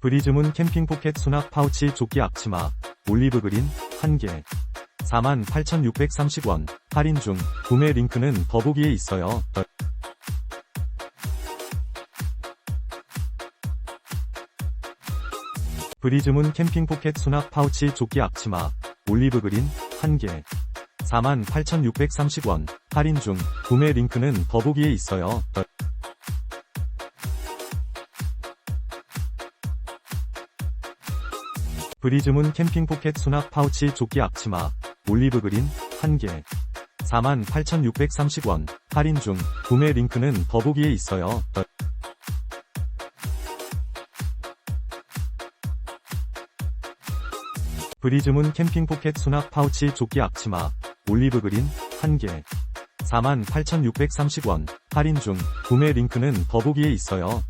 브리즈문 캠핑 포켓 수납 파우치 조끼 앞치마 올리브그린 1개 48,630원 할인 중. 구매 링크는 더보기에 있어요. 브리즈문 캠핑 포켓 수납 파우치 조끼 앞치마 올리브그린 1개 48,630원 할인 중. 구매 링크는 더보기에 있어요. 브리즈문 캠핑 포켓 수납 파우치 조끼 앞치마 올리브그린 1개 48,630원 할인 중. 구매 링크는 더보기에 있어요. 브리즈문 캠핑 포켓 수납 파우치 조끼 앞치마 올리브그린 1개 48,630원 할인 중. 구매 링크는 더보기에 있어요.